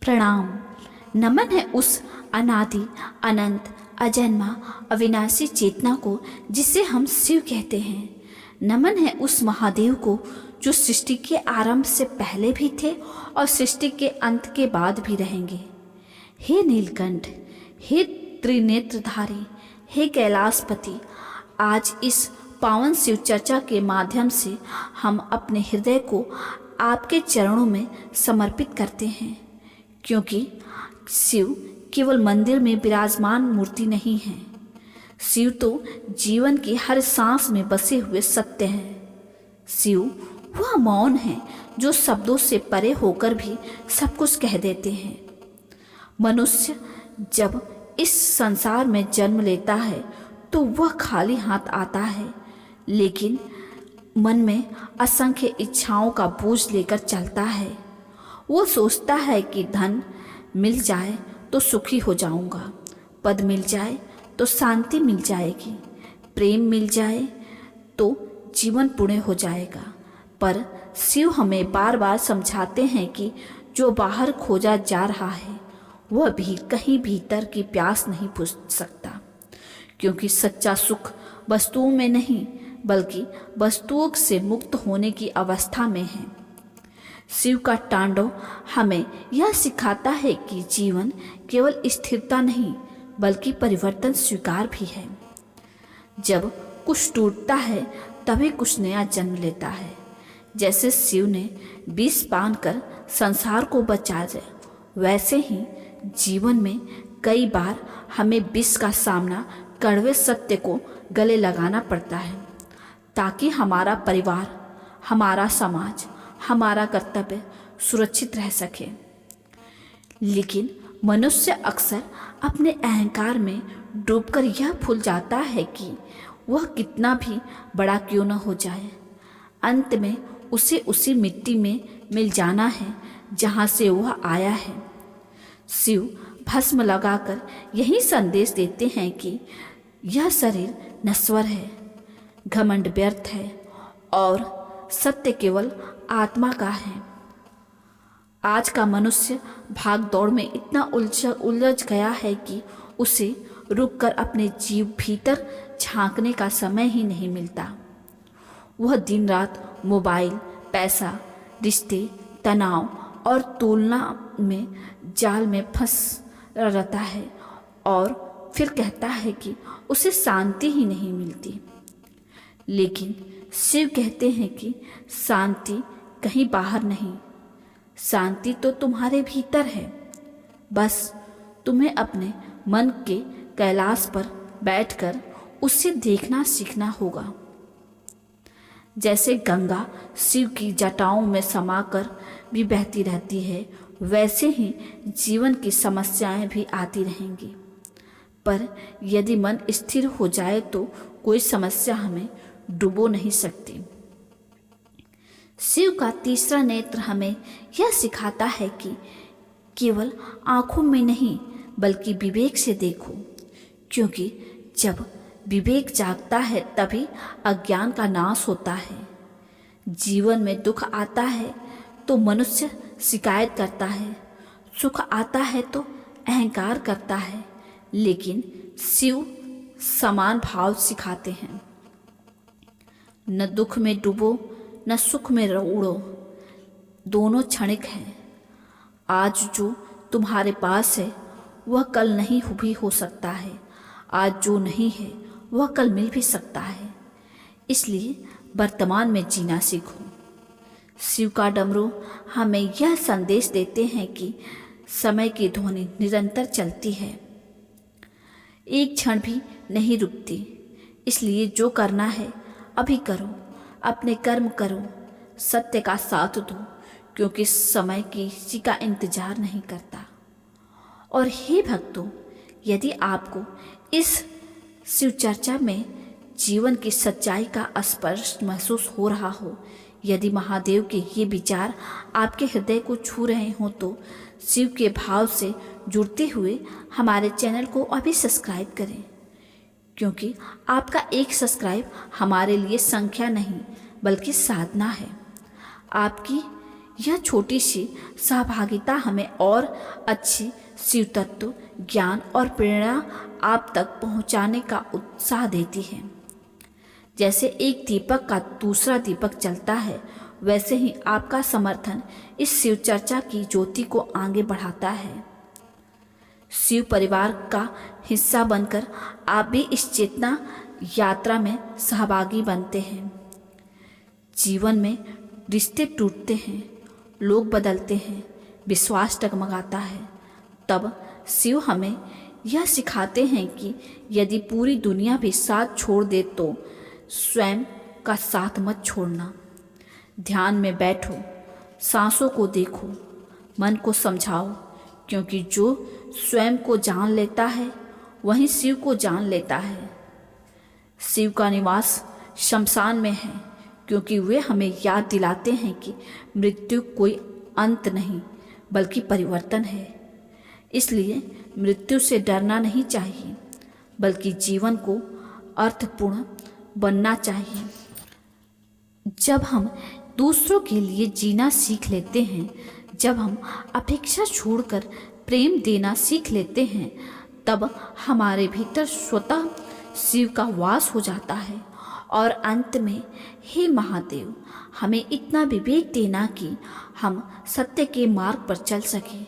प्रणाम। नमन है उस अनादि अनंत अजन्मा अविनाशी चेतना को जिसे हम शिव कहते हैं। नमन है उस महादेव को जो सृष्टि के आरंभ से पहले भी थे और सृष्टि के अंत के बाद भी रहेंगे। हे नीलकंठ, हे त्रिनेत्रधारी, हे कैलाशपति, आज इस पावन शिव चर्चा के माध्यम से हम अपने हृदय को आपके चरणों में समर्पित करते हैं, क्योंकि शिव केवल मंदिर में विराजमान मूर्ति नहीं है। शिव तो जीवन की हर सांस में बसे हुए सत्य है। शिव वह मौन है जो शब्दों से परे होकर भी सब कुछ कह देते हैं। मनुष्य जब इस संसार में जन्म लेता है तो वह खाली हाथ आता है, लेकिन मन में असंख्य इच्छाओं का बोझ लेकर चलता है। वो सोचता है कि धन मिल जाए तो सुखी हो जाऊंगा, पद मिल जाए तो शांति मिल जाएगी, प्रेम मिल जाए तो जीवन पूर्ण हो जाएगा। पर शिव हमें बार बार समझाते हैं कि जो बाहर खोजा जा रहा है वह भी कहीं भीतर की प्यास नहीं बुझ सकता, क्योंकि सच्चा सुख वस्तुओं में नहीं बल्कि वस्तुओं से मुक्त होने की अवस्था में है। शिव का तांडव हमें यह सिखाता है कि जीवन केवल स्थिरता नहीं बल्कि परिवर्तन स्वीकार भी है। जब कुछ टूटता है तभी कुछ नया जन्म लेता है। जैसे शिव ने विष पान कर संसार को बचाया, वैसे ही जीवन में कई बार हमें विष का सामना कड़वे सत्य को गले लगाना पड़ता है, ताकि हमारा परिवार, हमारा समाज, हमारा कर्तव्य सुरक्षित रह सके। लेकिन मनुष्य अक्सर अपने अहंकार में डूबकर यह भूल जाता है कि वह कितना भी बड़ा क्यों न हो जाए, अंत में उसे उसी मिट्टी में मिल जाना है जहाँ से वह आया है। शिव भस्म लगाकर यही संदेश देते हैं कि यह शरीर नश्वर है, घमंड व्यर्थ है और सत्य केवल आत्मा का है। आज का मनुष्य भाग दौड़ में इतना उलझ गया है कि उसे रुककर अपने जीव भीतर झांकने का समय ही नहीं मिलता। वह दिन रात मोबाइल, पैसा, रिश्ते, तनाव और तुलना में जाल में फंस रहता है और फिर कहता है कि उसे शांति ही नहीं मिलती। लेकिन शिव कहते हैं कि शांति कहीं बाहर नहीं, शांति तो तुम्हारे भीतर है। बस तुम्हें अपने मन के कैलाश पर बैठकर उसे देखना सीखना होगा। जैसे गंगा शिव की जटाओं में समाकर भी बहती रहती है, वैसे ही जीवन की समस्याएं भी आती रहेंगी। पर यदि मन स्थिर हो जाए तो कोई समस्या हमें डुबो नहीं सकती। शिव का तीसरा नेत्र हमें यह सिखाता है कि केवल आंखों में नहीं बल्कि विवेक से देखो, क्योंकि जब विवेक जागता है तभी अज्ञान का नाश होता है। जीवन में दुख आता है तो मनुष्य शिकायत करता है, सुख आता है तो अहंकार करता है, लेकिन शिव समान भाव सिखाते हैं। न दुख में डूबो न सुख में उड़ो, दोनों क्षणिक हैं। आज जो तुम्हारे पास है वह कल नहीं भी हो सकता है, आज जो नहीं है वह कल मिल भी सकता है। इसलिए वर्तमान में जीना सीखो। शिव का डमरू हमें यह संदेश देते हैं कि समय की ध्वनि निरंतर चलती है, एक क्षण भी नहीं रुकती। इसलिए जो करना है अभी करो, अपने कर्म करो, सत्य का साथ दो, क्योंकि समय किसी का इंतजार नहीं करता। और हे भक्तों, यदि आपको इस शिव चर्चा में जीवन की सच्चाई का स्पर्श महसूस हो रहा हो, यदि महादेव के ये विचार आपके हृदय को छू रहे हों, तो शिव के भाव से जुड़ते हुए हमारे चैनल को अभी सब्सक्राइब करें, क्योंकि आपका एक सब्सक्राइब हमारे लिए संख्या नहीं बल्कि साधना है। आपकी यह छोटी सी सहभागिता हमें और अच्छी शिव तत्व, ज्ञान और प्रेरणा आप तक पहुंचाने का उत्साह देती है। जैसे एक दीपक का दूसरा दीपक जलता है, वैसे ही आपका समर्थन इस शिव चर्चा की ज्योति को आगे बढ़ाता है। शिव परिवार का हिस्सा बनकर आप भी इस चेतना यात्रा में सहभागी बनते हैं। जीवन में रिश्ते टूटते हैं, लोग बदलते हैं, विश्वास डगमगाता है, तब शिव हमें यह सिखाते हैं कि यदि पूरी दुनिया भी साथ छोड़ दे तो स्वयं का साथ मत छोड़ना। ध्यान में बैठो, सांसों को देखो, मन को समझाओ, क्योंकि जो स्वयं को जान लेता है वही शिव को जान लेता है। शिव का निवास शमशान में है, क्योंकि वे हमें याद दिलाते हैं कि मृत्यु कोई अंत नहीं बल्कि परिवर्तन है। इसलिए मृत्यु से डरना नहीं चाहिए, बल्कि जीवन को अर्थपूर्ण बनना चाहिए। जब हम दूसरों के लिए जीना सीख लेते हैं, जब हम अपेक्षा छोड़कर प्रेम देना सीख लेते हैं, तब हमारे भीतर स्वतः शिव का वास हो जाता है। और अंत में, हे महादेव, हमें इतना विवेक देना कि हम सत्य के मार्ग पर चल सकें,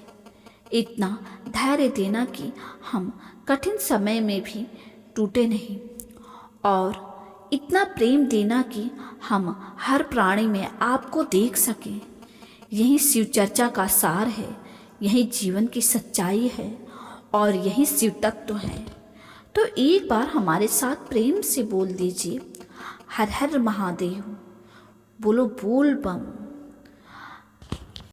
इतना धैर्य देना कि हम कठिन समय में भी टूटे नहीं, और इतना प्रेम देना कि हम हर प्राणी में आपको देख सकें। यही शिव चर्चा का सार है, यही जीवन की सच्चाई है, और यही शिव तत्व है। तो एक बार हमारे साथ प्रेम से बोल दीजिए, हर हर महादेव। बोलो बोल बम।